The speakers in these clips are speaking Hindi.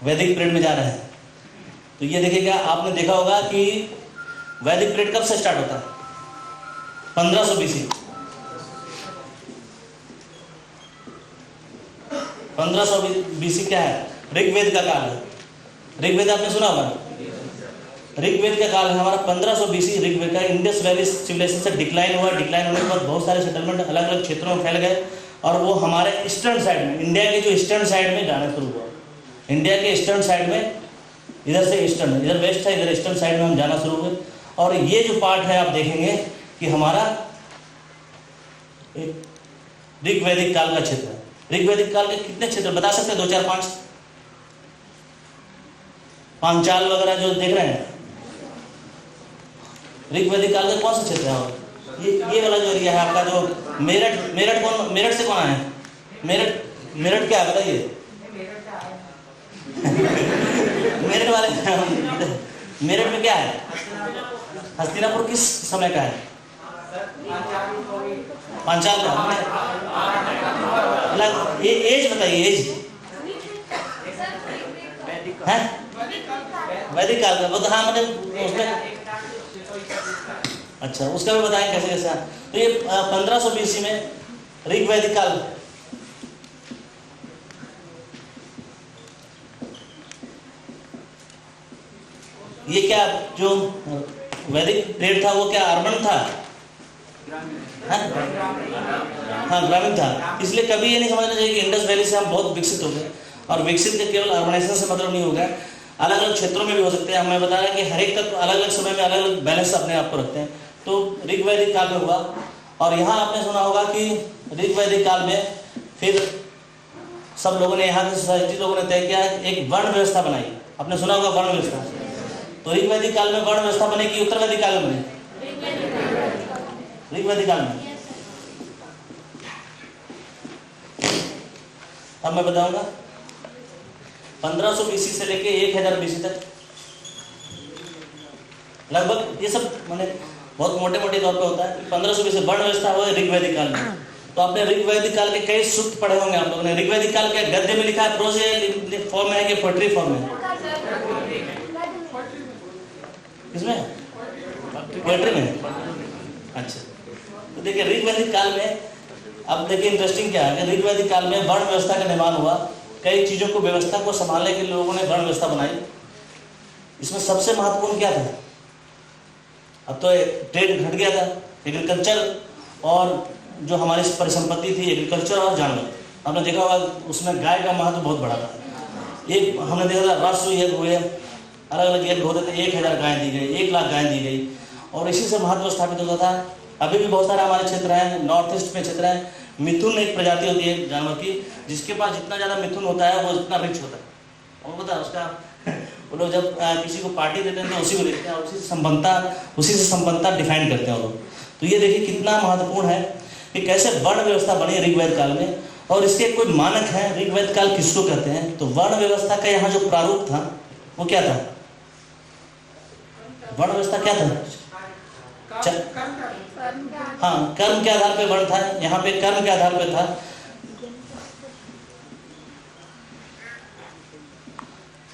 वैदिक पीरियड में जा रहे हैं। तो ये देखिएगा, आपने देखा होगा कि वैदिक पीरियड कब से स्टार्ट होता है? 1500 BC। 1500 BC क्या है? ऋग्वेद का काल है। ऋग्वेद आपने सुना होगा, ऋग्वेद का काल है हमारा 1500 BC। ऋग्वेद का इंडस वैली सिविलाइजेशन से डिक्लाइन हुआ। डिक्लाइन होने के बाद बहुत सारे सेटलमेंट अलग अलग क्षेत्रों में फैल गए और वो हमारे ईस्टर्न साइड में, इंडिया के जो ईस्टर्न साइड में जाना शुरू हुआ। इंडिया के ईस्टर्न साइड में, इधर से ईस्टर्न, इधर वेस्ट है, इधर ईस्टर्न साइड में हम जाना शुरू हुए। और ये जो पार्ट है आप देखेंगे कि हमारा ऋग्वैदिक काल का क्षेत्र है। ऋग्वैदिक काल के कितने क्षेत्र बता सकते हैं? 2 4 5 पांचाल वगैरह जो देख रहे हैं, ऋग्वैदिक काल का कौन सा क्षेत्र है? ये वाला जो एरिया है आपका, जो मेरठ से कौन आया है? मेरठ क्या है बताइए? मेरठ वाले मेरठ में क्या है? हस्तिनापुर किस समय का है? पांचाल का। ये एज बताइए, एज है वैदिक काल का। वो तो हाँ, मतलब उसमें, अच्छा उसका भी बताएं कैसे कैसे। तो ये 1500 BC में ऋग्वैदिक काल। ये क्या जो वैदिक पीरियड था वो क्या अर्बन था? हाँ ग्रामीण था। इसलिए कभी ये नहीं समझना चाहिए कि इंडस वैली से हम बहुत विकसित हो गए। और विकसित के केवल अर्बनाइजेशन से मतलब नहीं हो गया, अलग अलग क्षेत्रों में भी हो सकते हैं। हमें बता रहा है कि हर एक तत्व अलग अलग समय में अलग अलग बैलेंस अपने आप को रखते हैं। तो ऋग्वैदिक काल में हुआ। और यहाँ आपने सुना होगा कि ऋग्वैदिक काल में फिर सब लोगों ने, यहाँ के सोसाइटी लोगों ने तय किया एक वर्ण व्यवस्था बनाई। आपने सुना होगा वर्ण व्यवस्था। तो ऋग्वैदिक काल में वर्ण व्यवस्था बने कि उत्तर वैदिक काल में बने? ऋग्वैदिक काल में। अब मैं बताऊंगा 1500 BC से लेके 1000 BC तक लगभग ये सब मैंने बहुत मोटे मोटे तौर पे होता है। 1500 BC वर्ण व्यवस्था हुआ ऋग्वैदिक काल में। तो आपने ऋग्वैदिक काल के कई सूक्त पढ़े होंगे आप लोगों ने। ऋग्वैदिक काल के गद्य में लिखा है, प्रोज फॉर्म में है कि पोएट्री फॉर्म में? किसमें? पोएट्री में। अच्छा, तो देखिए ऋग्वैदिक काल में, अब देखिए इंटरेस्टिंग क्या है कि ऋग्वैदिक काल में वर्ण व्यवस्था का निर्माण हुआ। कई चीजों को, व्यवस्था को संभालने के लिए लोगों ने वर्ण व्यवस्था बनाई। इसमें सबसे महत्वपूर्ण क्या था? अब तो ट्रेड घट गया था, एग्रीकल्चर और जो हमारी परिसंपत्ति थी एग्रीकल्चर और जानवर। आपने देखा होगा उसमें गाय का महत्व बहुत बड़ा था। एक हमने देखा था राष्ट्र यज्ञ हुए, अलग अलग यज्ञ होते थे, 1000 गाय दी गई, 1 लाख गाय दी गई और इसी से महत्व स्थापित होता था। अभी भी बहुत सारे हमारे क्षेत्र हैं, नॉर्थ ईस्ट में क्षेत्र है। मिथुन एक प्रजाति होती है जानवर की, जिसके पास जितना ज़्यादा मिथुन होता है वो जितना रिच होता है। और पता है उसका वो लोग जब किसी को पार्टी देते हैं तो उसी को देते हैं, उसी से संबंधता डिफाइन करते हैं वो लोग। तो ये देखिए कितना महत्वपूर्ण है कि कैसे वर्ण व्यवस्था बनी ऋग्वैद काल में। और इसके कोई मानक हैं, ऋग्वैद काल किसको कहते हैं? तो वर्ण व्यवस्था का यहाँ जो प्रारूप था वो क्या था? वर्ण व्यवस्था क्या था? हाँ, कर्म के आधार पे वर्ण था। यहाँ पे कर्म के आधार पे था।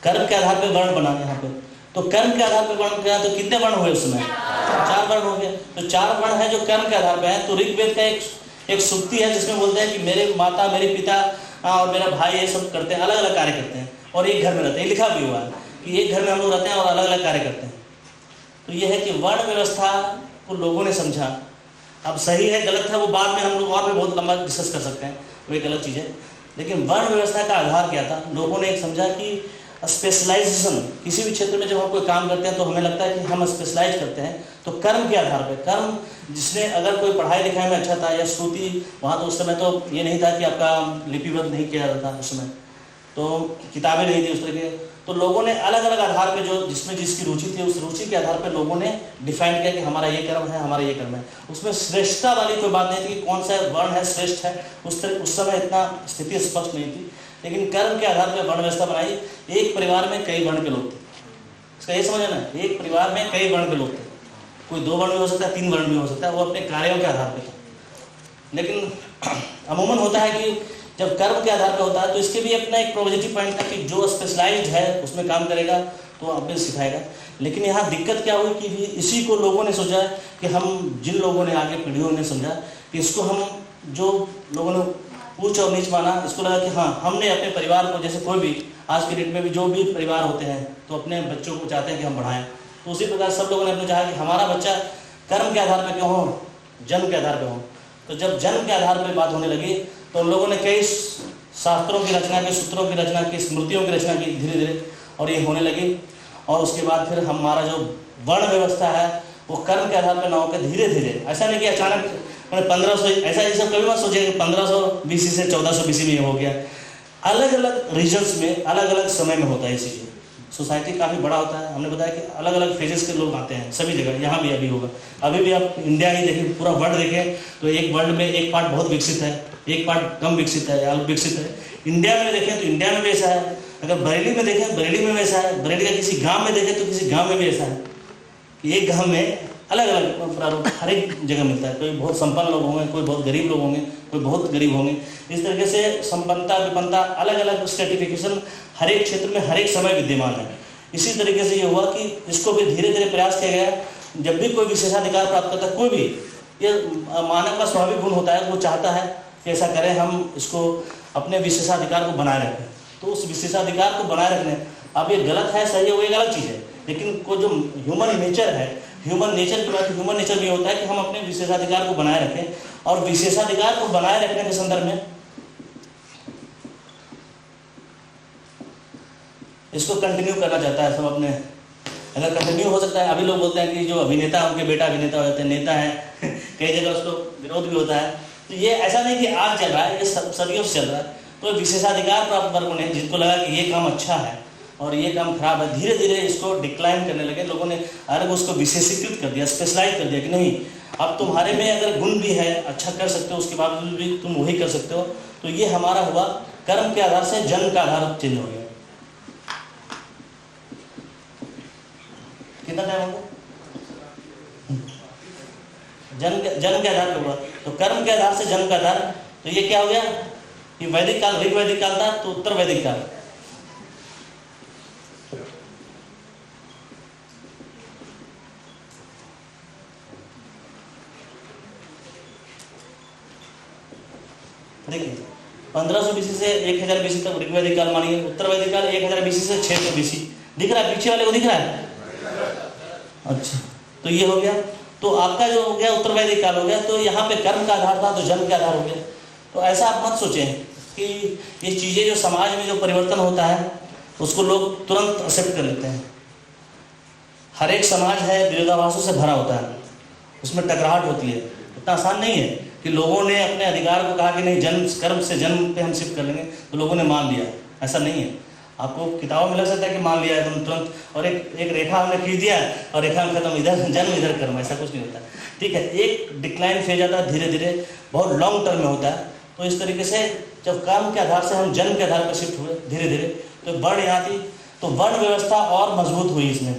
कर्म के आधार पे वर्ण बना यहाँ पे। तो कर्म के आधार पे वर्ण किया तो कितने वर्ण हुए उसमें? 4 वर्ण हो गए। तो 4 वर्ण है जो कर्म के आधार पे है। तो ऋग्वेद का एक सूक्ति है जिसमें बोलते हैं कि मेरे माता, मेरे पिता और मेरा भाई ये सब करते हैं, अलग अलग कार्य करते हैं और एक घर में रहते हैं। लिखा भी हुआ है कि एक घर में हम लोग रहते हैं और अलग अलग कार्य करते हैं। तो ये है कि वर्ण व्यवस्था को लोगों ने समझा। अब सही है गलत है वो बाद में हम लोग और भी बहुत लंबा डिस्कस कर सकते हैं, वो एक अलग चीज़ है। लेकिन वर्ण व्यवस्था का आधार क्या था? लोगों ने एक समझा कि स्पेशलाइजेशन, किसी भी क्षेत्र में जब हम कोई काम करते हैं तो हमें लगता है कि हम स्पेशलाइज करते हैं। तो कर्म के आधार पर, कर्म जिसने अगर कोई पढ़ाई लिखाई में अच्छा था या श्रुति, वहाँ तो उस समय तो ये नहीं था कि आपका लिपिबद्ध नहीं किया जाता था, उस समय तो किताबें नहीं थी उस तरह के। तो लोगों ने अलग अलग आधार पे जो जिसमें जिसकी रुचि थी उस रुचि के आधार पे लोगों ने डिफाइन किया कि हमारा ये कर्म है, हमारा ये कर्म है। उसमें श्रेष्ठता वाली कोई बात नहीं थी कि कौन सा वर्ण है श्रेष्ठ है, उस समय इतना स्थिति स्पष्ट नहीं थी। लेकिन कर्म के आधार पर वर्ण व्यवस्था बनाई। एक परिवार में कई वर्ण के लोग थे, इसका ये समझना है, एक परिवार में कई वर्ण के लोग थे। कोई 2 वर्ण भी हो सकता है, 3 वर्ण भी हो सकता है, वो अपने कार्यों के आधार पर था। लेकिन अमूमन होता है कि जब कर्म के आधार पर होता है तो इसके भी अपना एक पॉजिटिव पॉइंट है कि जो स्पेशलाइज्ड है उसमें काम करेगा तो आपने सिखाएगा। लेकिन यहाँ दिक्कत क्या हुई कि इसी को लोगों ने सोचा कि हम जिन लोगों ने आगे पीढ़ियों ने समझा कि इसको हम जो लोगों ने ऊंच और नीच माना, इसको लगा कि हाँ हमने अपने परिवार को, जैसे कोई भी आज के डेट में भी जो भी परिवार होते हैं तो अपने बच्चों को चाहते हैं कि हम बढ़ाएं, तो उसी प्रकार सब लोगों ने अपने चाहा कि हमारा बच्चा कर्म के आधार पर क्यों हो, जन्म के आधार पर हो। तो जब जन्म के आधार पर बात होने लगी तो उन लोगों ने कई शास्त्रों की रचना की, सूत्रों की रचना की, स्मृतियों की रचना की धीरे धीरे, और ये होने लगी। और उसके बाद फिर हमारा जो वर्ण व्यवस्था है वो कर्म के आधार पर ना होकर धीरे धीरे, ऐसा नहीं कि अचानक 1500 ऐसा ये सब कभी मत सोचिए कि 1500 BC से 1400 BC में ये हो गया। अलग अलग रीजन्स में अलग अलग समय में होता है ये चीज़ें। सोसाइटी काफ़ी बड़ा होता है, हमने बताया कि अलग अलग फेजेस के लोग आते हैं सभी जगह, यहाँ भी अभी होगा। अभी भी आप इंडिया ही देखें, पूरा वर्ल्ड देखें तो एक वर्ल्ड में एक पार्ट बहुत विकसित है, एक पार्ट कम विकसित है या विकसित है। इंडिया में देखें तो इंडिया में भी ऐसा है, अगर बरेली में देखें बरेली में भी ऐसा है, बरेली का किसी गाँव में देखें तो किसी गाँव में भी ऐसा है कि एक गाँव में अलग अलग प्रारूप हर एक जगह मिलता है। कोई बहुत संपन्न लोग होंगे, कोई बहुत गरीब लोग होंगे, कोई बहुत गरीब होंगे। इस तरीके से संपन्नता विपन्नता अलग अलग स्ट्रेटिफिकेशन हर एक क्षेत्र में हर एक समय विद्यमान है। इसी तरीके से ये हुआ कि इसको भी धीरे धीरे प्रयास किया गया। जब भी कोई विशेषाधिकार प्राप्त करता है, कोई भी, ये मानव का स्वाभाविक गुण होता है, वो चाहता है कि ऐसा करें, हम इसको अपने विशेषाधिकार को बनाए रखें। तो उस विशेषाधिकार को बनाए रखने, अब ये गलत है सही है वो एक अलग चीज़ है, लेकिन को जो ह्यूमन नेचर है, ह्यूमन नेचर की बात, ह्यूमन नेचर भी होता है कि हम अपने विशेषाधिकार को बनाए रखें। और विशेषाधिकार को बनाए रखने के संदर्भ में इसको कंटिन्यू करना चाहता है सब अपने, अगर कंटिन्यू हो सकता है। अभी लोग बोलते हैं कि जो अभिनेता उनके बेटा अभिनेता हो जाते हैं, नेता है कई जगह उसको विरोध भी होता है। तो ये ऐसा नहीं कि आज चल रहा है, ये सदियों से चल रहा है। तो विशेषाधिकार प्राप्त वर्गों ने, जिनको लगा कि ये काम अच्छा है और ये काम खराब है, धीरे धीरे इसको डिक्लाइन करने लगे। लोगों ने अलग उसको विशेषीकृत कर दिया, स्पेशलाइज कर दिया कि नहीं, अब तुम्हारे में अगर गुण भी है, अच्छा कर सकते हो, उसके बावजूद भी तुम वही कर सकते हो। तो ये हमारा हुआ कर्म के आधार से जन्म का आधार चेंज हो गया। कितना टाइम होगा? जन्म के आधार पर हुआ, तो कर्म के आधार से जन्म का आधार। तो ये क्या हो गया कि वैदिक काल, ऋग वैदिक काल था तो उत्तर वैदिक काल। देखिए 1500 BC से 1000 BC तक ऋग वैदिक काल मानिए, उत्तर वैदिक काल 1000 BC से 600 BC। दिख रहा है पीछे वाले को, दिख रहा है? अच्छा, तो ये हो गया। तो आपका जो हो गया उत्तर वैदिक काल हो गया। तो यहाँ पे कर्म का आधार था तो जन्म का आधार हो गया। तो ऐसा आप मत सोचें कि ये चीज़ें जो समाज में जो परिवर्तन होता है उसको लोग तुरंत एक्सेप्ट कर लेते हैं। हर एक समाज है विरोधाभासों से भरा होता है, उसमें टकराहट होती है। इतना आसान नहीं है कि लोगों ने अपने अधिकार को कहा कि नहीं जन्म कर्म से जन्म पे हम शिफ्ट कर लेंगे तो लोगों ने मान लिया, ऐसा नहीं है। आपको किताबों में लग सकता है कि मान लिया एकदम तुरंत, और एक रेखा हमने खींच दिया और रेखा में खत्म, इधर जन्म इधर कर्म, ऐसा कुछ नहीं होता। ठीक है, एक डिक्लाइन फेज आता है धीरे धीरे, बहुत लॉन्ग टर्म में होता है। तो इस तरीके से जब कर्म के आधार से हम जन्म के आधार पर शिफ्ट हुए धीरे धीरे, तो वर्ण यहाँ थी, तो वर्ण व्यवस्था और मजबूत हुई इसमें,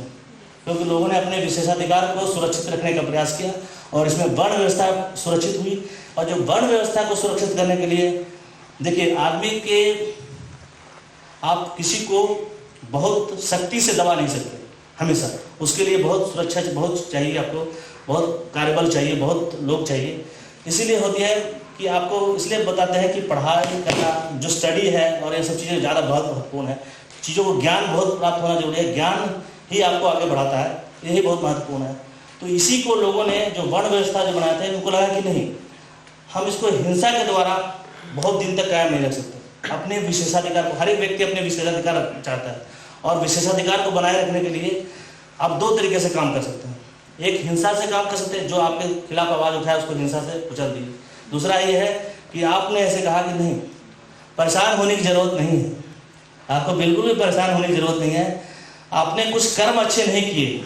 क्योंकि लोगों ने अपने विशेषाधिकार को सुरक्षित रखने का प्रयास किया और इसमें वर्ण व्यवस्था सुरक्षित हुई। और जो वर्ण व्यवस्था को सुरक्षित करने के लिए, देखिए आदमी के, आप किसी को बहुत सख्ती से दबा नहीं सकते हमेशा, उसके लिए बहुत सुरक्षा बहुत चाहिए, आपको बहुत कार्यबल चाहिए, बहुत लोग चाहिए। इसीलिए होती है कि आपको इसलिए बताते हैं कि पढ़ाई करना, जो स्टडी है और ये सब चीज़ें ज़्यादा बहुत महत्वपूर्ण है। चीज़ों को ज्ञान बहुत प्राप्त होना जरूरी है, ज्ञान ही आपको आगे बढ़ाता है, यही बहुत महत्वपूर्ण है। तो इसी को लोगों ने जो वर्ण व्यवस्था जो बनाए थे, उनको लगा कि नहीं, हम इसको हिंसा के द्वारा बहुत दिन तक कायम नहीं रख सकते। अपने विशेषाधिकार को, हर एक व्यक्ति अपने विशेषाधिकार चाहता है, और विशेषाधिकार को बनाए रखने के लिए आप दो तरीके से काम कर सकते हैं। एक हिंसा से काम कर सकते हैं, जो आपके खिलाफ आवाज़ उठाए उसको हिंसा से कुचल दीजिए। दूसरा ये है कि आपने ऐसे कहा कि नहीं, परेशान होने की ज़रूरत नहीं है, आपको बिल्कुल भी परेशान होने की ज़रूरत नहीं है। आपने कुछ कर्म अच्छे नहीं किए,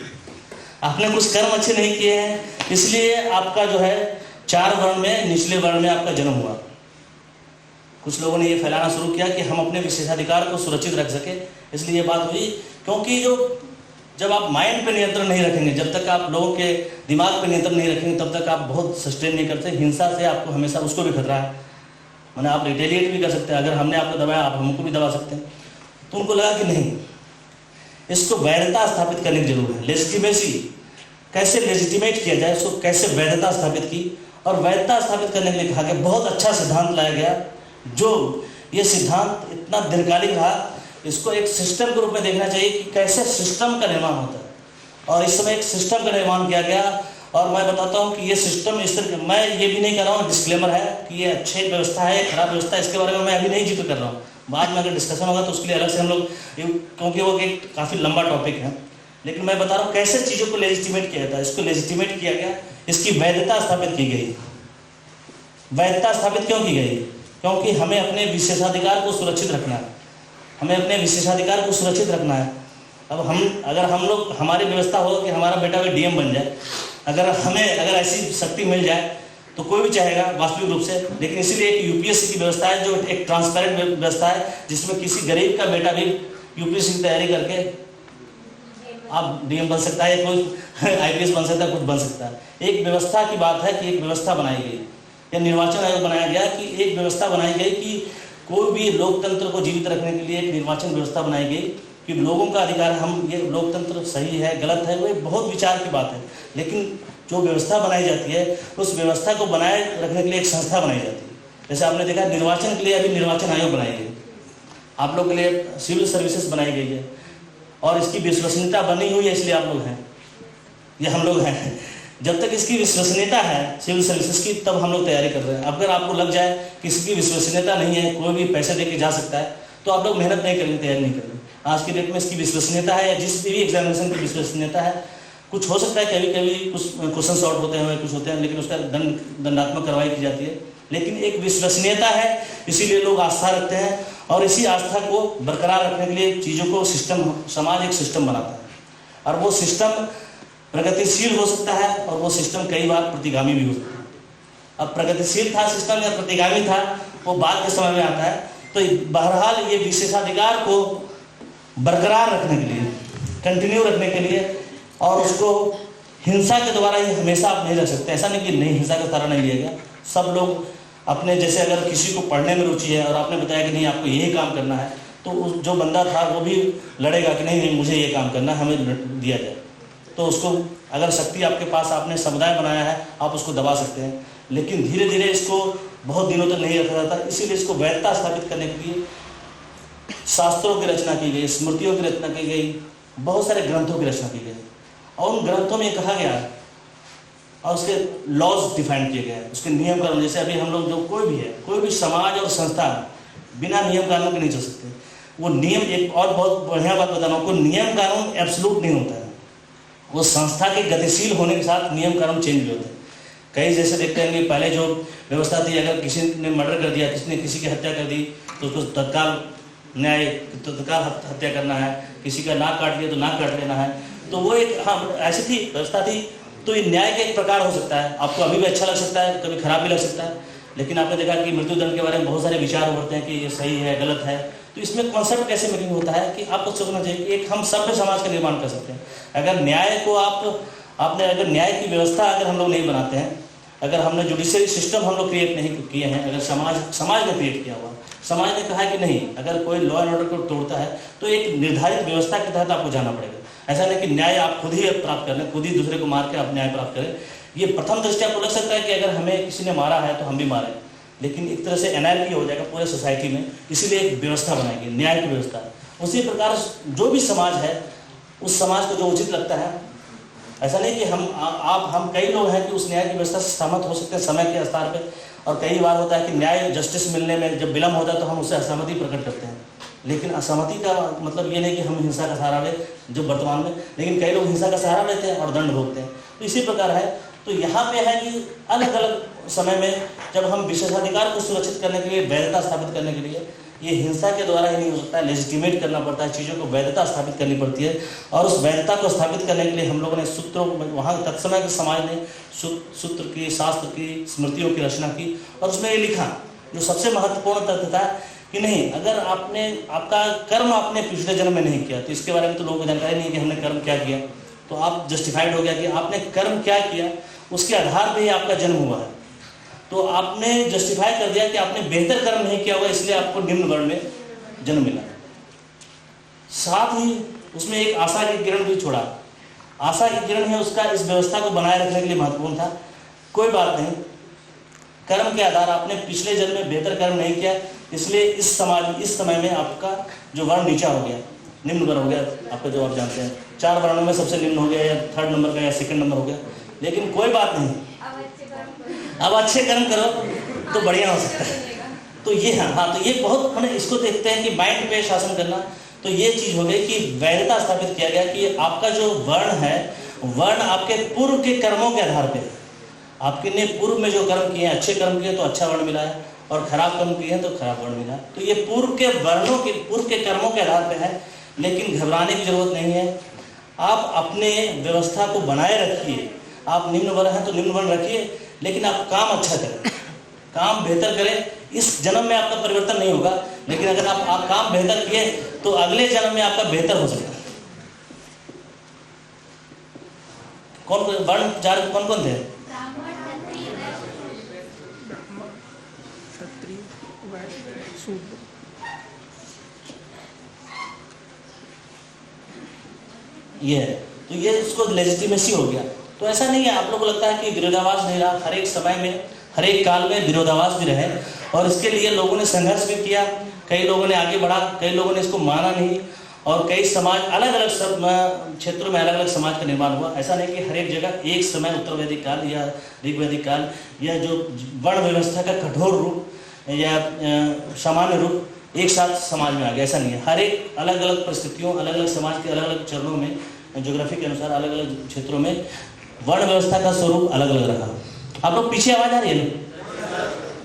आपने कुछ कर्म अच्छे नहीं किए हैं, इसलिए आपका जो है 4 वर्ण में, निचले वर्ण में आपका जन्म हुआ। कुछ लोगों ने ये फैलाना शुरू किया कि हम अपने विशेषाधिकार को सुरक्षित रख सके, इसलिए ये बात हुई। क्योंकि जब आप माइंड पे नियंत्रण नहीं रखेंगे, जब तक आप लोगों के दिमाग पे नियंत्रण नहीं रखेंगे, तब तक आप बहुत सस्टेन नहीं करते। हिंसा से आपको हमेशा, उसको भी खतरा है, मैंने आप रिटेलिएट भी कर सकते हैं, अगर हमने आपको दबाया आप हमको भी दबा सकते हैं। तो उनको लगा कि नहीं, इसको वैधता स्थापित करने की जरूरत है। लेजिटिमेसी, कैसे लेजिटिमेट किया जाए, उसको कैसे वैधता स्थापित की, और वैधता स्थापित करने के लिए कहा गया, बहुत अच्छा सिद्धांत लाया गया। जो ये सिद्धांत इतना दीर्घकालिक रहा, इसको एक सिस्टम के रूप में देखना चाहिए कि कैसे सिस्टम का निर्माण होता है, और इस समय एक सिस्टम का निर्माण किया गया। और मैं बताता हूँ कि ये सिस्टम इस तरह, मैं ये भी नहीं कर रहा हूँ, डिस्क्लेमर है कि ये अच्छी व्यवस्था है, खराब व्यवस्था है, इसके बारे में मैं अभी नहीं जिक्र कर रहा हूँ। बाद में अगर डिस्कशन होगा तो उसके लिए अलग से हम लोग, क्योंकि वो एक काफ़ी लंबा टॉपिक है, लेकिन मैं बता रहा हूँ कैसे चीज़ों को लेजिटिमेट किया जाता है। इसको लेजिटिमेट किया गया, इसकी वैधता स्थापित की गई। वैधता स्थापित क्यों की गई? क्योंकि हमें अपने विशेषाधिकार को सुरक्षित रखना है, हमें अपने विशेषाधिकार को सुरक्षित रखना है। अब अगर हम लोग, हमारी व्यवस्था हो कि हमारा बेटा भी डीएम बन जाए, अगर ऐसी शक्ति मिल जाए तो कोई भी चाहेगा वास्तविक रूप से। लेकिन इसीलिए एक यूपीएससी की व्यवस्था है, जो एक ट्रांसपेरेंट व्यवस्था है, जिसमें किसी गरीब का बेटा भी यूपीएससी की तैयारी करके आप डीएम बन सकता है, या कोई आईपीएस बन सकता है, कुछ बन सकता है। एक व्यवस्था की बात है कि एक व्यवस्था बनाई गई, या निर्वाचन आयोग बनाया गया कि एक व्यवस्था बनाई गई कि कोई भी लोकतंत्र को जीवित रखने के लिए एक निर्वाचन व्यवस्था बनाई गई कि लोगों का अधिकार, हम ये लोकतंत्र सही है गलत है, वो एक बहुत विचार की बात है। लेकिन जो व्यवस्था बनाई जाती है, उस व्यवस्था को बनाए रखने के लिए एक संस्था बनाई जाती है। जैसे आपने देखा निर्वाचन के लिए अभी निर्वाचन आयोग बनाई गई, आप लोग के लिए सिविल सर्विसेज बनाई गई है, और इसकी विश्वसनीयता बनी हुई है, इसलिए आप लोग हैं, ये हम लोग हैं। जब तक इसकी विश्वसनीयता है सिविल सर्विसेज की, तब हम लोग तैयारी कर रहे हैं। अगर आपको लग जाए कि इसकी विश्वसनीयता नहीं है, कोई भी पैसे दे के जा सकता है, तो आप लोग मेहनत नहीं करेंगे, तैयारी नहीं करेंगे। आज की डेट में इसकी विश्वसनीयता है, या जिस भी एग्जामिनेशन की विश्वसनीयता है, कुछ हो सकता है कभी कभी कुछ क्वेश्चन शॉर्ट होते हैं, कुछ होते हैं, लेकिन उसका दंडात्मक कार्रवाई की जाती है। लेकिन एक विश्वसनीयता है, इसीलिए लोग आस्था रखते हैं, और इसी आस्था को बरकरार रखने के लिए चीज़ों को सिस्टम, समाज एक सिस्टम बनाता है, और वो सिस्टम प्रगतिशील हो सकता है, और वो सिस्टम कई बार प्रतिगामी भी हो सकता है। अब प्रगतिशील था सिस्टम या प्रतिगामी था, वो बाद के समय में आता है। तो बहरहाल ये विशेषाधिकार को बरकरार रखने के लिए, कंटिन्यू रखने के लिए, और उसको हिंसा के द्वारा ही हमेशा आप नहीं रख सकते। ऐसा नहीं कि नहीं, हिंसा का सहारा नहीं लिया गया। सब लोग अपने, जैसे अगर किसी को पढ़ने में रुचि है और आपने बताया कि नहीं आपको यही काम करना है, तो जो बंदा था वो भी लड़ेगा कि नहीं मुझे ये काम करना है, हमें दिया जाए। तो उसको, अगर शक्ति आपके पास, आपने समुदाय बनाया है, आप उसको दबा सकते हैं। लेकिन धीरे धीरे इसको बहुत दिनों तक नहीं रखा जाता, इसीलिए इसको वैधता स्थापित करने के लिए शास्त्रों की रचना की गई, स्मृतियों की रचना की गई, बहुत सारे ग्रंथों की रचना की गई, और उन ग्रंथों में कहा गया और उसके लॉज डिफाइन किए गए, उसके नियम कानून। जैसे अभी हम लोग, जो कोई भी है, कोई भी समाज और संस्था बिना नियम कानून के नहीं चल सकते। वो नियम, एक और बहुत बढ़िया बात बता रहा हूँ, कोई नियम कानून एब्सोल्यूट नहीं होता है, वो संस्था के गतिशील होने के साथ नियम कानून चेंज भी होते हैं। कई जैसे देखते हैं कि पहले जो व्यवस्था थी, अगर किसी ने मर्डर कर दिया, किसी ने किसी की हत्या कर दी, तो उसको तत्काल न्याय, तत्काल हत्या करना है, किसी का नाक काट लिया तो नाक काट लेना है। तो वो एक, हाँ ऐसी थी व्यवस्था थी। तो ये न्याय का एक प्रकार हो सकता है, आपको अभी भी अच्छा लग सकता है, कभी खराब भी लग सकता है। लेकिन आपने देखा कि मृत्युदंड के बारे में बहुत सारे विचार उभरते हैं कि ये सही है गलत है। तो इसमें कॉन्सेप्ट कैसे मेकिंग होता है कि आपको सोचना चाहिए कि एक हम सभ्य समाज का निर्माण कर सकते हैं। अगर न्याय को आपने अगर न्याय की व्यवस्था अगर हम लोग नहीं बनाते हैं, अगर हमने जुडिशरी सिस्टम हम लोग क्रिएट नहीं किए हैं, अगर समाज ने क्रिएट किया हुआ, समाज ने कहा है कि नहीं, अगर कोई लॉ एंड ऑर्डर को तोड़ता है तो एक निर्धारित व्यवस्था के तहत आपको जाना पड़ेगा। ऐसा नहीं कि न्याय आप खुद ही प्राप्त कर लें, खुद ही दूसरे को मार के आप न्याय प्राप्त करें। ये प्रथम दृष्टि आपको लग सकता है कि अगर हमें किसी ने मारा है तो हम भी मारें, लेकिन एक तरह से एनआरकी हो जाएगा पूरे सोसाइटी में। इसीलिए एक व्यवस्था बनाएगी, न्याय की व्यवस्था। उसी प्रकार जो भी समाज है, उस समाज को जो उचित लगता है, ऐसा नहीं कि हम कई लोग हैं कि उस न्याय की व्यवस्था से सहमत हो सकते हैं समय के स्तर पे, और कई बार होता है कि न्याय जस्टिस मिलने में जब विलम्ब होता है तो हम उससे असहमति प्रकट करते हैं। लेकिन असहमति का मतलब ये नहीं कि हम हिंसा का सहारा लें जो वर्तमान में, लेकिन कई लोग हिंसा का सहारा लेते हैं और दंड भोगते हैं। तो इसी प्रकार है। तो यहाँ पे है कि अलग अलग समय में जब हम विशेषाधिकार को सुरक्षित करने के लिए, वैधता स्थापित करने के लिए, ये हिंसा के द्वारा ही नहीं हो सकता है, लेजिटिमेट करना पड़ता है, चीज़ों को वैधता स्थापित करनी पड़ती है। और उस वैधता को स्थापित करने के लिए हम लोगों ने सूत्रों, वहाँ तत्समय के समाज ने सूत्र की, शास्त्र की, स्मृतियों की रचना की, और उसमें ये लिखा जो सबसे महत्वपूर्ण तथ्य था कि नहीं, अगर आपका कर्म आपने पिछले जन्म में नहीं किया, तो इसके बारे में तो लोगों को जानकारी नहीं है कि हमने कर्म क्या किया, तो आप जस्टिफाइड हो गया कि आपने कर्म क्या किया, उसके आधार पर ही आपका जन्म हुआ है। तो आपने जस्टिफाई कर दिया कि आपने बेहतर कर्म नहीं किया होगा, इसलिए आपको निम्न वर्ण में जन्म मिला। साथ ही उसमें एक आशा की किरण भी छोड़ा। आशा की किरण है उसका इस व्यवस्था को बनाए रखने के लिए महत्वपूर्ण था। कोई बात नहीं, कर्म के आधार आपने पिछले जन्म में बेहतर कर्म नहीं किया, इसलिए इस समय में आपका जो वर्ण नीचा हो गया, निम्न वर्ण हो गया आपका, जो आप जानते हैं 4 वर्णों में सबसे निम्न हो गया, या 3rd नंबर का या 2nd नंबर हो गया। लेकिन कोई बात नहीं, अब अच्छे कर्म करो तो बढ़िया हो सकता है। तो ये तो ये बहुत मैंने इसको देखते हैं कि माइंड पे शासन करना। तो ये चीज हो गई कि वैधता स्थापित किया गया कि आपका जो वर्ण है, वर्ण आपके पूर्व के कर्मों के आधार पे, आपके ने पूर्व में जो कर्म किए हैं, अच्छे कर्म किए तो अच्छा वर्ण मिला है, और खराब कर्म किए हैं तो खराब वर्ण मिला है। तो ये पूर्व के वर्णों के, पूर्व के कर्मों के आधार पे है। लेकिन घबराने की जरूरत नहीं है। आप अपने व्यवस्था को बनाए रखिए। आप निम्न वर्ण हैं तो निम्न वर्ण रखिए, लेकिन आप काम अच्छा करें, काम बेहतर करें। इस जन्म में आपका परिवर्तन नहीं होगा, लेकिन अगर आप काम बेहतर किए तो अगले जन्म में आपका बेहतर हो सकता है। कौन कौन वर्ण 4 कौन कौन थे? ये है, तो ये उसको लेजिटिमेसी हो गया। तो ऐसा नहीं है, आप लोगों को लगता है कि विरोधाभास नहीं रहा। हर एक समय में, हर एक काल में विरोधाभास भी रहे, और इसके लिए लोगों ने संघर्ष भी किया। कई लोगों ने आगे बढ़ा, कई लोगों ने इसको माना नहीं, और कई समाज अलग अलग क्षेत्रों में अलग अलग समाज का निर्माण हुआ। ऐसा नहीं कि हर एक जगह एक समय उत्तर वैदिक काल या ऋग्वैदिक काल या जो वर्ण व्यवस्था का कठोर रूप या सामान्य रूप एक साथ समाज में आ गया। ऐसा नहीं है, हर एक अलग अलग परिस्थितियों, अलग अलग समाज के अलग अलग चरणों में, ज्योग्राफी के अनुसार अलग अलग क्षेत्रों में वर्ण व्यवस्था का स्वरूप अलग अलग रहा। आप लोग पीछे आवाज आ रही है ना?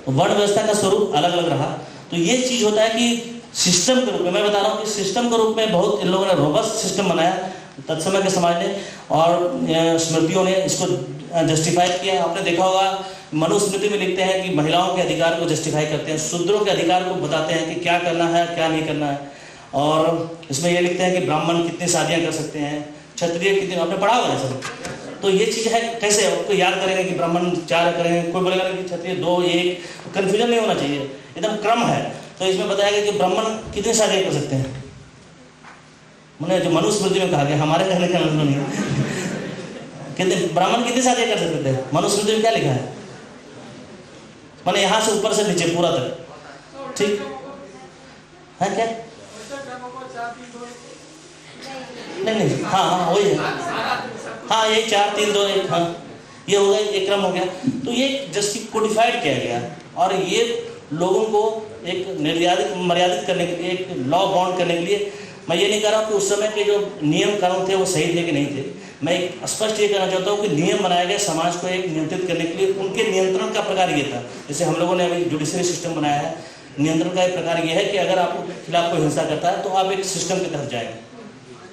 वर्ण व्यवस्था का स्वरूप अलग अलग रहा। तो ये चीज होता है कि सिस्टम के रूप में, मैं बता रहा हूँ कि सिस्टम के रूप में बहुत इन लोगों ने रोबस्ट सिस्टम बनाया तत्समय के समाज ने, और स्मृतियों ने इसको जस्टिफाई किया। आपने देखा होगा मनुस्मृति में लिखते हैं कि महिलाओं के अधिकार को जस्टिफाई करते हैं, शूद्रों के अधिकार को बताते हैं कि क्या करना है क्या नहीं करना है। और इसमें ये लिखते हैं कि ब्राह्मण कितनी शादियाँ कर सकते हैं, क्षत्रिय कितनी, आपने पढ़ा होगा सब। तो ये चीज़ है, कैसे आपको याद करेंगे कि ब्राह्मण 4 करेंगे, कोई बोलेगा कि क्षत्रिय 2 1, कन्फ्यूजन नहीं होना चाहिए, एकदम क्रम है। तो इसमें बताया गया कि ब्राह्मण कितनी शादियाँ कर सकते हैं। मैंने जो मनुस्मृति में कहा गया, हमारे कहने का मतलब नहीं, कितने ब्राह्मण कितनी शादियाँ कर सकते थे, मनुस्मृति में क्या लिखा है? मैंने यहाँ से ऊपर से नीचे पूरा तक, ठीक है क्या? नहीं, हाँ वही है, हाँ यही 4 3 2 1, हाँ ये हो गया, एक क्रम हो गया। तो ये जस्ट कोडिफाइड किया गया, और ये लोगों को एक मर्यादित करने के लिए, एक लॉ बाउंड करने के लिए। मैं ये नहीं कह रहा हूँ कि उस समय के जो नियम कानून थे वो सही थे कि नहीं थे। मैं एक स्पष्ट ये कहना चाहता हूँ कि नियम बनाए गए समाज को एक नियंत्रित करने के लिए। उनके नियंत्रण का प्रकार ये था, जैसे हम लोगों ने अभी जुडिशरी सिस्टम बनाया है, नियंत्रण का एक प्रकार ये है कि अगर आपके खिलाफ कोई हिंसा करता है तो आप एक सिस्टम के तहत जाएंगे।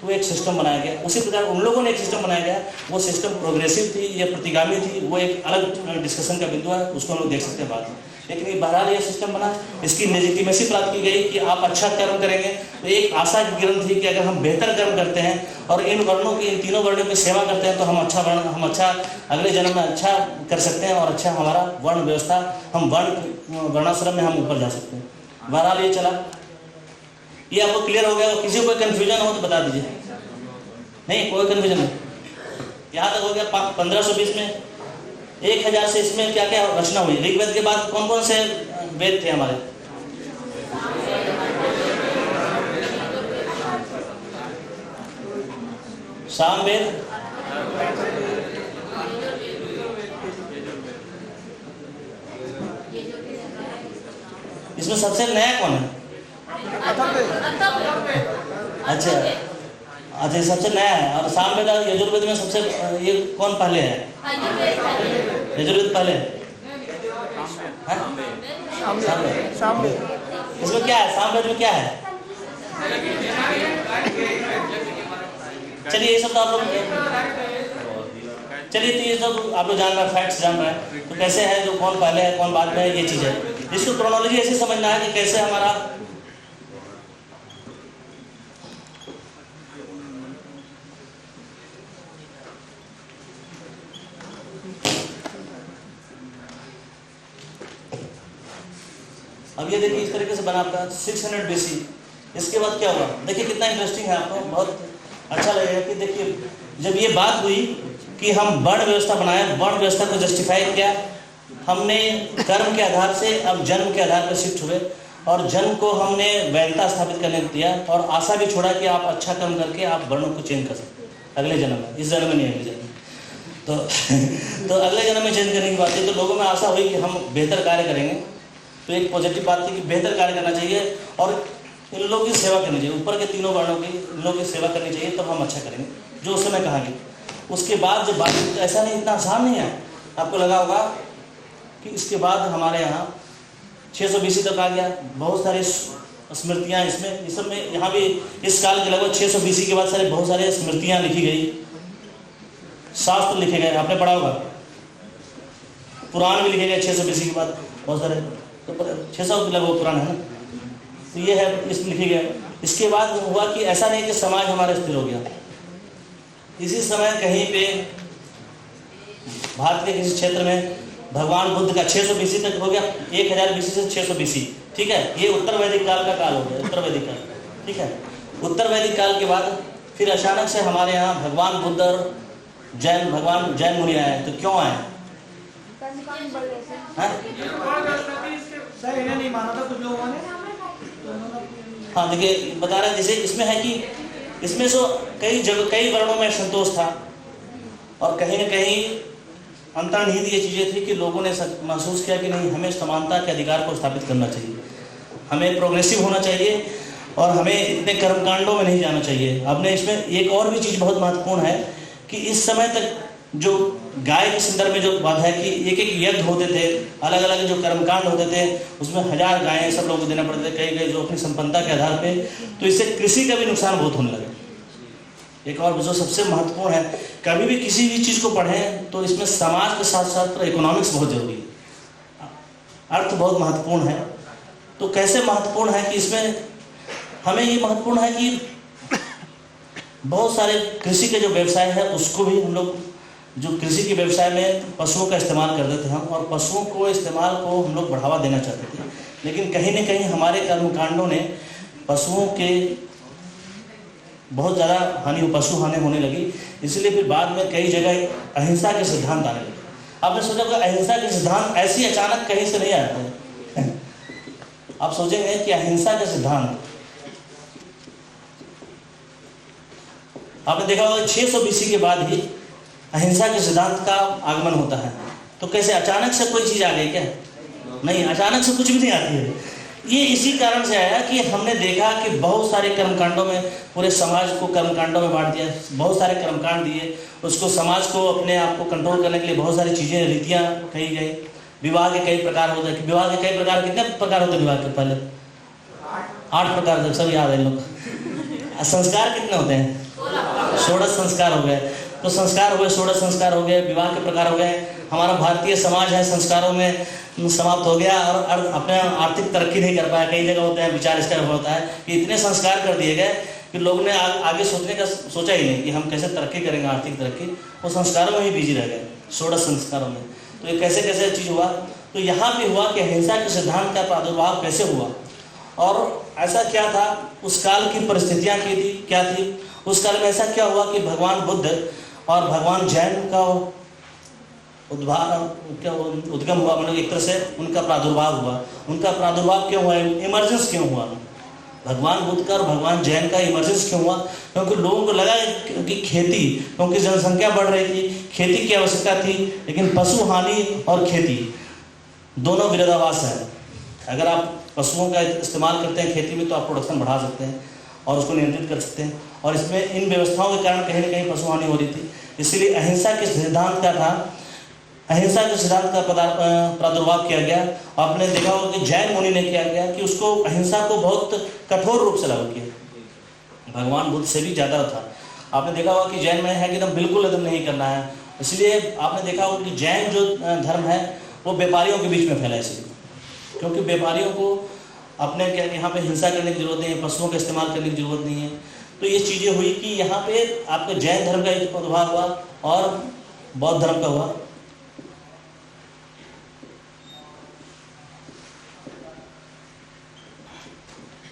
तो एक सिस्टम बनाया गया, उसी प्रकार उन लोगों ने एक सिस्टम बनाया गया। वो सिस्टम प्रोग्रेसिव थी या प्रतिगामी थी, वो एक अलग डिस्कशन का बिंदु है, उसको हम लोग देख सकते हैं बाद में। लेकिन ये बहरहाल ये सिस्टम बना, इसकी लेजिटिमेसी प्राप्त की गई कि आप अच्छा कर्म करेंगे। तो एक आशा की किरण थी कि अगर हम बेहतर कर्म करते हैं और इन वर्णों की, इन तीनों वर्णों की सेवा करते हैं तो हम अच्छा अगले जन्म में अच्छा कर सकते हैं, और अच्छा हमारा वर्ण व्यवस्था, हम वर्णाश्रम में हम ऊपर जा सकते हैं। बहरहाल ये चला। ये आपको क्लियर हो गया? किसी को कोई कन्फ्यूजन हो तो बता दीजिए। नहीं, कोई कन्फ्यूजन नहीं, यहाँ तक हो गया। 1520 में 1000 से इसमें क्या क्या रचना हुई? ऋग्वेद के बाद कौन कौन से वेद थे हमारे? सामवेद, इसमें सबसे नया कौन है? अच्छा, सबसे नया है। और सामवेद और यजुर्वेद में सबसे ये कौन पहले है? यजुर्वेद पहले है? सामवेद। इसमें क्या है? सामवेद में क्या है? चलिए ये सब तो आप लोग, चलिए तो ये सब आप लोग जान रहे हैं, फैक्ट्स जान रहे हैं। तो कैसे है, जो कौन पहले है कौन बाद में है, ये चीज़ है। इसको क्रोनोलॉजी ऐसे समझना है कि कैसे हमारा अब ये देखिए इस तरीके से बना आपका 600 BC। इसके बाद क्या हुआ, देखिए कितना इंटरेस्टिंग है, आपको बहुत अच्छा लगेगा कि देखिए जब ये बात हुई कि हम वर्ण व्यवस्था बनाए, वर्ण व्यवस्था को जस्टिफाई किया हमने, कर्म के आधार से अब जन्म के आधार पर शिफ्ट हुए और जन्म को हमने वैधता स्थापित करने दिया और आशा भी छोड़ा कि आप अच्छा कर्म करके आप वर्णों को चेंज कर सकते हैं अगले जन्म में, इस जन्म में नहीं अगले जन्म में। तो अगले जन्म में चेंज करने की बात है, तो लोगों में आशा हुई कि हम बेहतर कार्य करेंगे। तो एक पॉजिटिव बात थी कि बेहतर कार्य करना चाहिए और इन लोगों की सेवा करनी चाहिए, ऊपर के तीनों वर्णों की इन लोगों की सेवा करनी चाहिए, तब हम अच्छा करेंगे, जो उस समय कहा गया। उसके बाद जब बात, ऐसा नहीं, इतना आसान नहीं है। आपको लगा होगा कि इसके बाद हमारे यहाँ 600 BC तक आ गया, बहुत सारी स्मृतियाँ इसमें, इस सब में यहाँ भी इस काल के लगभग 600 BC के बाद सारे बहुत सारे स्मृतियाँ लिखी गई, शास्त्र लिखे गए, आपने पढ़ा होगा, पुराण भी लिखे गए 600 BC के बाद बहुत सारे, तो 600 लगभग पुराण है ना, तो ये है इस लिखे गए। इसके बाद हुआ कि ऐसा नहीं कि समाज हमारा स्थिर हो गया, इसी समय कहीं पे भारत के किसी क्षेत्र में भगवान बुद्ध का 600 BC तक हो गया, 1000 BC से 600 BC, ठीक है, ये उत्तर वैदिक काल का काल हो गया, उत्तर वैदिक काल, ठीक है। उत्तर वैदिक काल के बाद फिर अचानक से हमारे यहाँ भगवान बुद्ध और भगवान जैन मुनि आए, तो क्यों आए? नहीं माना था कुछ लोगों ने। हाँ देखिए बता रहे हैं, जैसे इसमें है कि इसमें सो कई जगह कई वर्णों में संतोष था और कहीं न कहीं अंतर्निहित ये चीज़ें थी कि लोगों ने महसूस किया कि नहीं, हमें समानता के अधिकार को स्थापित करना चाहिए, हमें प्रोग्रेसिव होना चाहिए और हमें इतने कर्मकांडों में नहीं जाना चाहिए। हमने इसमें एक और भी चीज़ बहुत महत्वपूर्ण है कि इस समय तक जो गाय के संदर्भ में जो बात है कि एक एक यज्ञ होते थे, अलग अलग जो कर्मकांड होते थे, उसमें 1000 गायें सब लोगों को देना पड़ते थे, कई कई जो अपनी संपन्नता के आधार पे, तो इससे कृषि का भी नुकसान बहुत होने लगा। एक और जो सबसे महत्वपूर्ण है, कभी भी किसी भी चीज़ को पढ़ें तो इसमें समाज के साथ साथ इकोनॉमिक्स बहुत जरूरी है, अर्थ बहुत महत्वपूर्ण है। तो कैसे महत्वपूर्ण है कि इसमें हमें ये महत्वपूर्ण है कि बहुत सारे कृषि के जो व्यवसाय है उसको भी हम लोग, जो कृषि के व्यवसाय में पशुओं का इस्तेमाल करते थे हम, और पशुओं को इस्तेमाल को हम लोग बढ़ावा देना चाहते थे, लेकिन कहीं न कहीं हमारे कर्मकांडों ने पशुओं के बहुत ज़्यादा पशु हानि होने लगी। इसलिए फिर बाद में कई जगह अहिंसा के सिद्धांत आने लगे। आपने सोचा कि अहिंसा के सिद्धांत ऐसी अचानक कहीं से नहीं आते हैं। आप सोचेंगे कि अहिंसा का सिद्धांत, आपने देखा होगा 600 BC के बाद ही अहिंसा के सिद्धांत का आगमन होता है। तो कैसे अचानक से कोई चीज़ आ गई क्या? नहीं, अचानक से कुछ भी नहीं आती है। ये इसी कारण से आया कि हमने देखा कि बहुत सारे कर्मकांडों में पूरे समाज को कर्मकांडों में बांट दिया, बहुत सारे कर्मकांड दिए, उसको समाज को अपने आप को कंट्रोल करने के लिए बहुत सारी चीज़ें, रीतियाँ कही गई। विवाह के कई प्रकार होते हैं, विवाह के कई प्रकार, कितने प्रकार होते हैं विवाह के? पहले 8 प्रकार थे, सब याद है लोग। संस्कार कितने होते हैं? 16 संस्कार हो गए। तो संस्कार हो गए, 16 संस्कार हो गए, विवाह के प्रकार हो गए। हमारा भारतीय समाज है संस्कारों में समाप्त हो गया और अपने आर्थिक तरक्की नहीं कर पाया। कई जगह होते हैं विचार इसका होता है कि इतने संस्कार कर दिए गए कि लोग ने आगे सोचने का सोचा ही नहीं कि हम कैसे तरक्की करेंगे, आर्थिक तरक्की, वो संस्कारों में ही बिजी रह गए, 16 संस्कारों में। तो ये कैसे कैसे चीज़ हुआ? तो यहाँ भी हुआ कि अहिंसा के सिद्धांत का प्रादुर्भाव कैसे हुआ और ऐसा क्या था, उस काल की परिस्थितियाँ क्या थी। उस काल में ऐसा क्या हुआ कि भगवान बुद्ध और भगवान जैन का उद्गम हुआ, मतलब एक तरह से उनका प्रादुर्भाव हुआ। उनका प्रादुर्भाव क्यों हुआ? इमर्जेंस क्यों हुआ? भगवान बुद्ध का और भगवान जैन का इमर्जेंस क्यों हुआ? क्योंकि लोगों को लगा कि खेती, क्योंकि जनसंख्या बढ़ रही थी, खेती की आवश्यकता थी, लेकिन पशु हानि और खेती दोनों विरोधाभास है। अगर आप पशुओं का इस्तेमाल करते हैं खेती में तो आप प्रोडक्शन बढ़ा सकते हैं और उसको नियंत्रित कर सकते हैं, और इसमें इन व्यवस्थाओं के कारण कहीं न कहीं पशु हानि हो रही थी। इसलिए अहिंसा के सिद्धांत क्या था, अहिंसा के सिद्धांत का प्रादुर्भाव किया गया। आपने देखा होगा कि जैन मुनि ने किया गया कि उसको अहिंसा को बहुत कठोर रूप से लागू किया, भगवान बुद्ध से भी ज़्यादा था। आपने देखा होगा कि जैन में है कि एकदम बिल्कुल एकदम नहीं करना है। इसलिए आपने देखा होगा कि जैन जो धर्म है वो व्यापारियों के बीच में फैला, इसलिए क्योंकि व्यापारियों को अपने क्या यहाँ पे हिंसा करने की जरूरत नहीं है, पशुओं का इस्तेमाल करने की जरूरत नहीं है। तो ये चीज़ें हुई कि यहाँ पे आपका जैन धर्म का प्रादुर्भाव हुआ और बौद्ध धर्म का हुआ।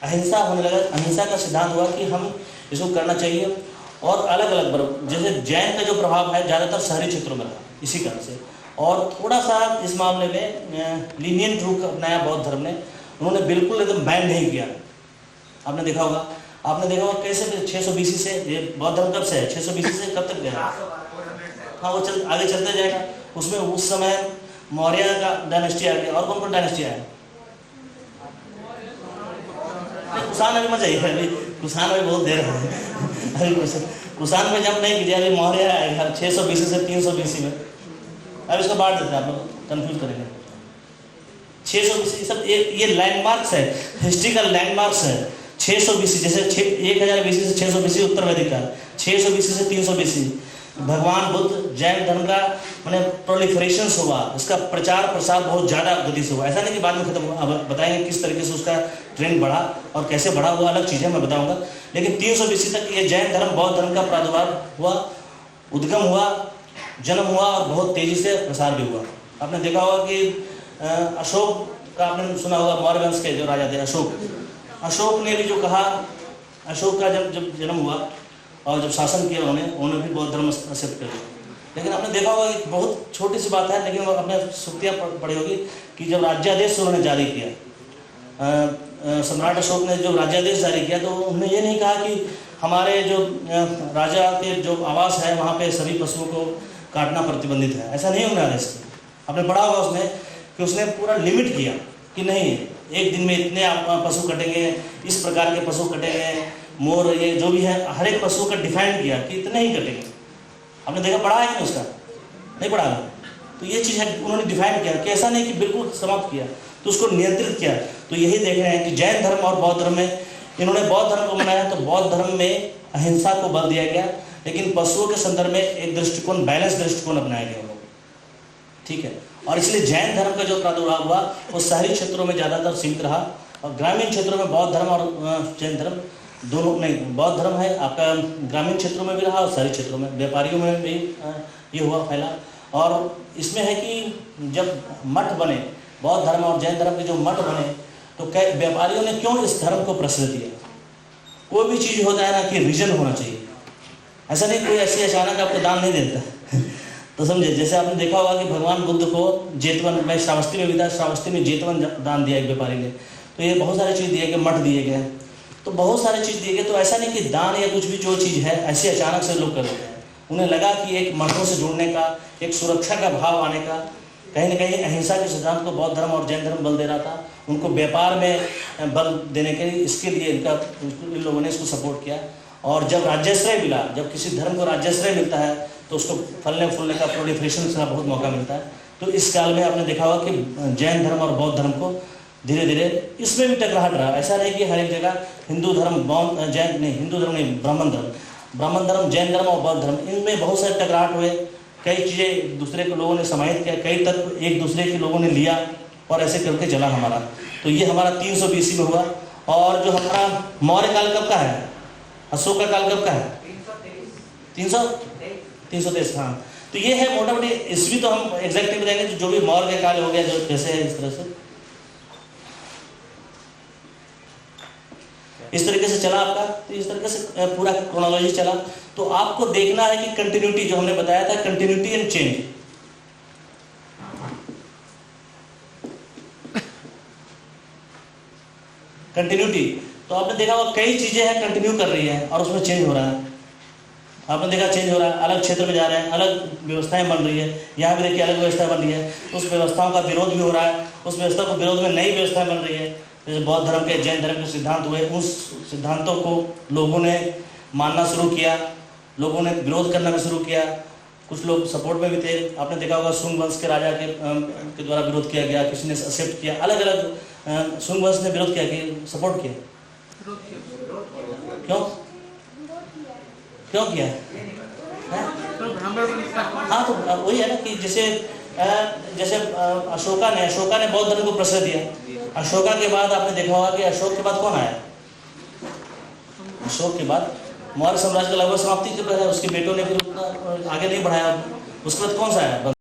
अहिंसा होने लगा। अहिंसा का सिद्धांत हुआ कि हम इसको करना चाहिए। और अलग अलग जैसे जैन का जो प्रभाव है ज़्यादातर शहरी क्षेत्रों में रहा इसी कारण से, और थोड़ा सा इस मामले में लीनियंट रूप अपनाया बौद्ध धर्म ने। उन्होंने बिल्कुल एकदम बैन नहीं किया। आपने देखा होगा कैसे 600 BC से ये बौद्ध धर्म कब से है, 600 BC से कब तक गया? हाँ, वो आगे चलते जाएगा। उसमें उस समय मौर्य का डायनेस्टी आ गया। और कौन कौन डायनेस्टी आया? कुषाण अभी मजा ही है, अभी कुषाण में बहुत देर है। अभी कुषाण में जब नहीं कीजिए, अभी मौर्य आएगा 600 BC से 300 BC में। अब इसको बांट देते हैं, आप लोग कंफ्यूज करेंगे। 600 BC सब ये लैंडमार्क्स है, हिस्ट्रिकल लैंडमार्क्स है। 600 BC जैसे 1000 BC से 600 BC उत्तर वैदिक का, 600 BC से 300 BC भगवान बुद्ध जैन धर्म का मैंने प्रोलिफरेशन हुआ, इसका प्रचार प्रसार बहुत ज़्यादा गति से हुआ। ऐसा नहीं कि बाद में खत्म हुआ। अब बताएंगे किस तरीके से उसका ट्रेंड बढ़ा और कैसे बढ़ा हुआ, अलग चीज़ें मैं बताऊंगा। लेकिन 300 BC तक ये जैन धर्म बौद्ध धर्म का प्रादुर्भाव हुआ, उद्गम हुआ, जन्म हुआ और बहुत तेज़ी से प्रसार भी हुआ। आपने देखा होगा कि अशोक का आपने सुना होगा, मौर्य वंश के जो राजा थे अशोक ने भी जो कहा, अशोक का जब जन्म हुआ और जब शासन किया उन्होंने भी बौद्ध धर्म एक्सेप्ट कर लिया। लेकिन आपने देखा होगा कि बहुत छोटी सी बात है, लेकिन वो अपने सुक्तियाँ पढ़ी होगी कि जब राज्यादेश उन्होंने जारी किया, सम्राट अशोक ने जो राज्यादेश जारी किया, तो उन्होंने ये नहीं कहा कि हमारे जो राजा के जो आवास है वहाँ पे सभी पशुओं को काटना प्रतिबंधित है। ऐसा नहीं होना आदेश किया। आपने पढ़ा होगा उसमें कि उसने पूरा लिमिट किया कि नहीं, एक दिन में इतने पशु कटेंगे, इस प्रकार के पशु कटेंगे, मोर ये जो भी है हर एक पशु का डिफाइन किया कि इतने ही कटेंगे। आपने देखा, पढ़ा है कि उसका नहीं पढ़ा? तो ये चीज़ है, उन्होंने डिफाइन किया कि ऐसा नहीं कि बिल्कुल समाप्त किया, तो उसको नियंत्रित किया। तो यही देख रहे हैं कि जैन धर्म और बौद्ध धर्म में इन्होंने बौद्ध धर्म को मनाया, तो बौद्ध धर्म में अहिंसा को बल दिया गया, लेकिन पशुओं के संदर्भ में एक दृष्टिकोण, बैलेंस दृष्टिकोण अपनाया गया। ठीक है। और इसलिए जैन धर्म का जो प्रादुर्भाव हुआ वो शहरी क्षेत्रों में ज़्यादातर सीमित रहा, और ग्रामीण क्षेत्रों में बौद्ध धर्म और जैन धर्म दोनों नहीं, बौद्ध धर्म है आपका ग्रामीण क्षेत्रों में भी रहा और शहरी क्षेत्रों में, व्यापारियों में भी ये हुआ फैला। और इसमें है कि जब मठ बने, बौद्ध धर्म और जैन धर्म के जो मठ बने, तो व्यापारियों ने क्यों इस धर्म को प्रसिद्ध किया? कोई भी चीज़ होता है ना कि रीजन होना चाहिए। ऐसा नहीं कोई ऐसे अचानक आपको दान नहीं देता। तो समझे, जैसे आपने देखा होगा कि भगवान बुद्ध को जेतवन, मैं श्रावस्ती में भी था, श्रावस्ती में जेतवन दान दिया एक व्यापारी ने। तो ये बहुत सारी चीज़ दिए गए, मठ दिए गए, तो बहुत सारी चीज़ दिए गए। तो ऐसा नहीं कि दान या कुछ भी जो चीज़ है ऐसे अचानक से लोग कर देते हैं। उन्हें लगा कि एक मठों से जुड़ने का, एक सुरक्षा का भाव आने का, कहीं ना कहीं अहिंसा के सिद्धांत को बौद्ध धर्म और जैन धर्म बल दे रहा था, उनको व्यापार में बल देने के लिए, इसके लिए इन लोगों ने इसको सपोर्ट किया। और जब राज्याश्रय मिला, जब किसी धर्म को राज्याश्रय मिलता है तो उसको फलने फूलने का, प्रोलिफरेशन का बहुत मौका मिलता है। तो इस काल में आपने देखा होगा कि जैन धर्म और बौद्ध धर्म को धीरे धीरे इसमें भी टकराहट रहा। ऐसा नहीं कि हर एक जगह हिंदू धर्म जैन नहीं, हिंदू धर्म नहीं, ब्राह्मण धर्म, जैन धर्म और बौद्ध धर्म, इनमें बहुत सारे टकराहट हुए। कई चीज़ें दूसरे के लोगों ने समाहित किया, कई तत्व एक दूसरे के लोगों ने लिया और ऐसे करके चला हमारा। तो ये हमारा 300 BC में हुआ। और जो हमारा मौर्य काल कब का है, अशोक का काल कब का है? 323। हाँ, तो ये है मोटा मोटी ईस्वी, तो हम एग्जैक्ट नहीं बताएंगे, जो भी मौर्य का काल हो गया, जो कैसे है, इस तरीके से चला आपका। तो इस तरीके से पूरा क्रोनोलॉजी चला। तो आपको देखना है कि कंटिन्यूटी, जो हमने बताया था, कंटिन्यूटी एंड चेंज। कंटिन्यूटी, तो आपने देखा होगा कई चीजें हैं कंटिन्यू कर रही है और उसमें चेंज हो रहा है। आपने देखा चेंज हो रहा है, अलग क्षेत्र में जा रहे हैं, अलग व्यवस्थाएं बन रही है। यहाँ भी देखिए अलग व्यवस्था बन रही है, उस व्यवस्थाओं का विरोध भी हो रहा है, उस व्यवस्था को विरोध में नई व्यवस्थाएं बन रही है। जैसे बौद्ध धर्म के, जैन धर्म के सिद्धांत हुए, उस सिद्धांतों को लोगों ने मानना शुरू किया, लोगों ने विरोध करना भी शुरू किया। कुछ लोग सपोर्ट में भी थे। आपने देखा होगा शुंग वंश के राजा के द्वारा विरोध किया गया, किसी ने एक्सेप्ट किया, अलग अलग। शुंग वंश ने विरोध किया कि सपोर्ट किया? क्यों किया? हाँ, तो वही है ना कि जैसे अशोका ने बौद्ध धर्म को प्रश्रय दिया। अशोका के बाद आपने देखा होगा कि अशोक के बाद कौन आया? अशोक के बाद मौर्य साम्राज्य का लगभग समाप्ति चल रहा है, उसके बेटों ने फिर उतना आगे नहीं बढ़ाया। उसके बाद कौन सा आया?